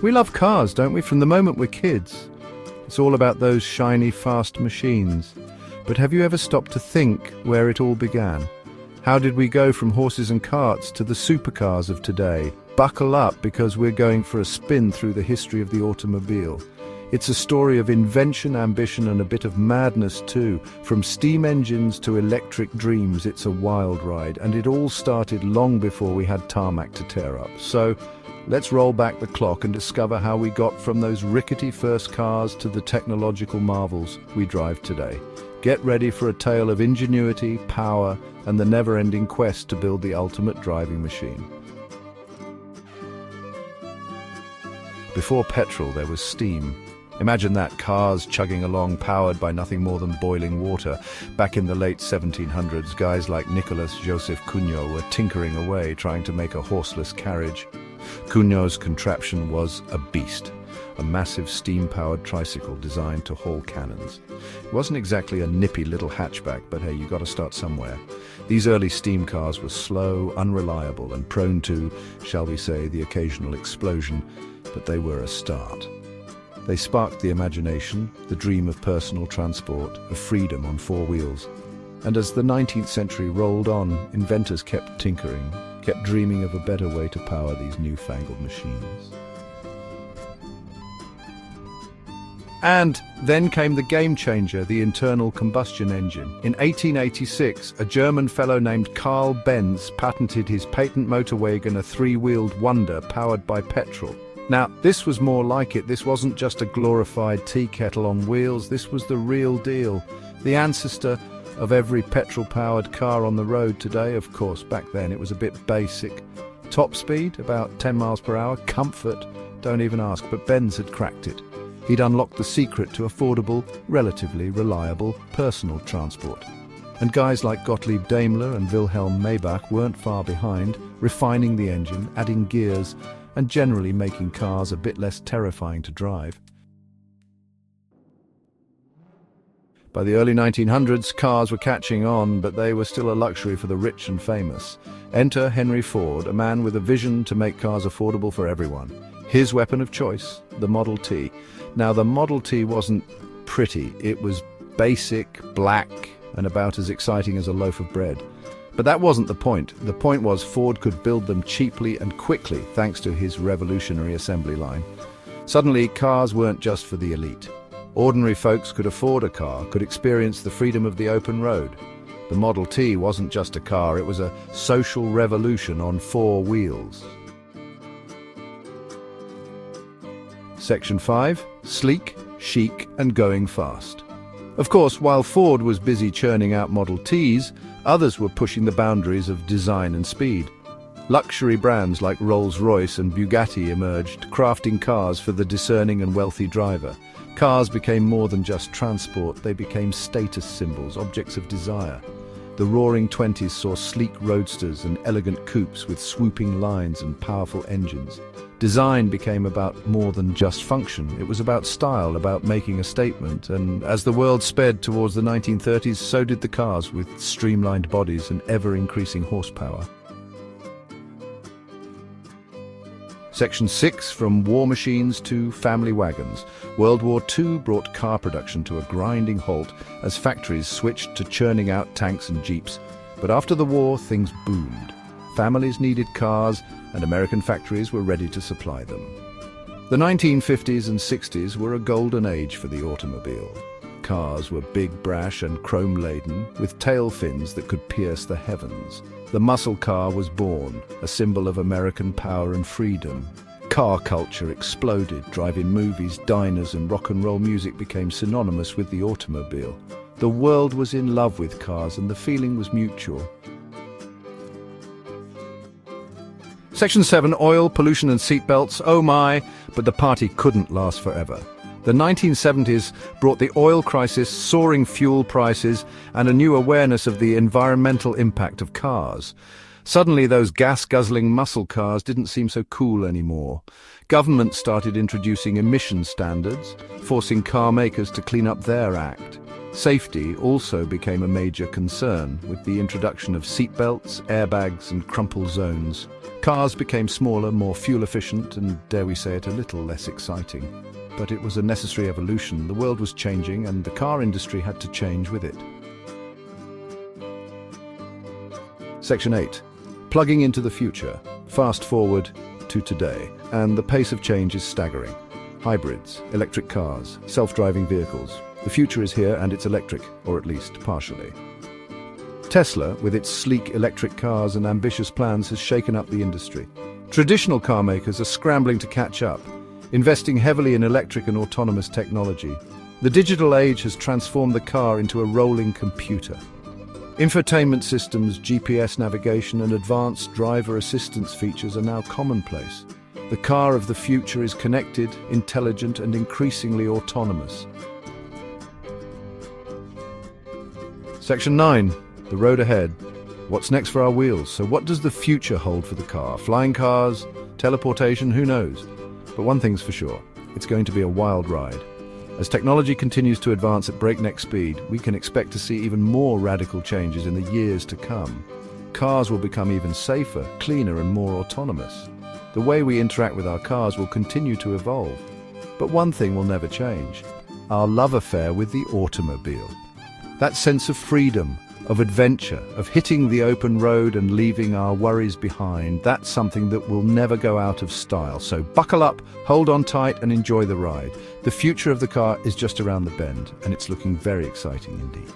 We love cars, don't we, from the moment we're kids? It's all about those shiny, fast machines. But have you ever stopped to think where it all began? How did we go from horses and carts to the supercars of today? Buckle up, because we're going for a spin through the history of the automobile. It's a story of invention, ambition, and a bit of madness too. From steam engines to electric dreams, it's a wild ride, and it all started long before we had tarmac to tear up. So let's roll back the clock and discover how we got from those rickety first cars to the technological marvels we drive today. Get ready for a tale of ingenuity, power, and the never-ending quest to build the ultimate driving machine. Before petrol, there was steam. Imagine that, cars chugging along powered by nothing more than boiling water. Back in the late 1700s, guys like Nicolas Joseph Cugnot were tinkering away trying to make a horseless carriage. Cugnot's contraption was a beast, a massive steam-powered tricycle designed to haul cannons. It wasn't exactly a nippy little hatchback, but hey, you got to start somewhere. These early steam cars were slow, unreliable, and prone to, shall we say, the occasional explosion, but they were a start. They sparked the imagination, the dream of personal transport, of freedom on four wheels. And as the 19th century rolled on, inventors kept tinkering, kept dreaming of a better way to power these newfangled machines. And then came the game changer, the internal combustion engine. In 1886, a German fellow named Carl Benz patented his patent motor wagon, a three-wheeled wonder powered by petrol. Now, this was more like it. This wasn't just a glorified tea kettle on wheels. This was the real deal. The ancestor of every petrol-powered car on the road today. Of course, back then it was a bit basic. Top speed, about 10 miles per hour. Comfort, don't even ask. But Benz had cracked it. He'd unlocked the secret to affordable, relatively reliable personal transport. And guys like Gottlieb Daimler and Wilhelm Maybach weren't far behind, refining the engine, adding gears, and generally making cars a bit less terrifying to drive. By the early 1900s, cars were catching on, but they were still a luxury for the rich and famous. Enter Henry Ford, a man with a vision to make cars affordable for everyone. His weapon of choice, the Model T. Now, the Model T wasn't pretty. It was basic, black, and about as exciting as a loaf of bread. But that wasn't the point. The point was Ford could build them cheaply and quickly thanks to his revolutionary assembly line. Suddenly, cars weren't just for the elite. Ordinary folks could afford a car, could experience the freedom of the open road. The Model T wasn't just a car, it was a social revolution on four wheels. Section 5. Sleek, chic, and going fast. Of course, while Ford was busy churning out Model Ts, others were pushing the boundaries of design and speed. Luxury brands like Rolls-Royce and Bugatti emerged, crafting cars for the discerning and wealthy driver. Cars became more than just transport, they became status symbols, objects of desire. The Roaring Twenties saw sleek roadsters and elegant coupes with swooping lines and powerful engines. Design became about more than just function. It was about style, about making a statement. And as the world sped towards the 1930s, so did the cars, with streamlined bodies and ever-increasing horsepower. Section 6. From war machines to family wagons. World War II brought car production to a grinding halt as factories switched to churning out tanks and jeeps. But after the war, things boomed. Families needed cars, and American factories were ready to supply them. The 1950s and 60s were a golden age for the automobile. Cars were big, brash, and chrome-laden, with tail fins that could pierce the heavens. The muscle car was born, a symbol of American power and freedom. Car culture exploded. Drive-in movies, diners, and rock and roll music became synonymous with the automobile. The world was in love with cars, and the feeling was mutual. Section 7. Oil, pollution and seatbelts. Oh my, but the party couldn't last forever. The 1970s brought the oil crisis, soaring fuel prices, and a new awareness of the environmental impact of cars. Suddenly, those gas-guzzling muscle cars didn't seem so cool anymore. Governments started introducing emission standards, forcing car makers to clean up their act. Safety also became a major concern, with the introduction of seatbelts, airbags and crumple zones. Cars became smaller, more fuel-efficient and, dare we say it, a little less exciting. But it was a necessary evolution. The world was changing and the car industry had to change with it. Section 8. Plugging into the future. Fast forward to today, and the pace of change is staggering. Hybrids, electric cars, self-driving vehicles. The future is here and it's electric, or at least partially. Tesla, with its sleek electric cars and ambitious plans, has shaken up the industry. Traditional car makers are scrambling to catch up, investing heavily in electric and autonomous technology. The digital age has transformed the car into a rolling computer. Infotainment systems, GPS navigation and advanced driver assistance features are now commonplace. The car of the future is connected, intelligent and increasingly autonomous. Section 9. The road ahead. What's next for our wheels? So what does the future hold for the car? Flying cars? Teleportation? Who knows? But one thing's for sure, it's going to be a wild ride. As technology continues to advance at breakneck speed, we can expect to see even more radical changes in the years to come. Cars will become even safer, cleaner and more autonomous. The way we interact with our cars will continue to evolve. But one thing will never change: our love affair with the automobile. That sense of freedom, of adventure, of hitting the open road and leaving our worries behind, that's something that will never go out of style. So buckle up, hold on tight and enjoy the ride. The future of the car is just around the bend, and it's looking very exciting indeed.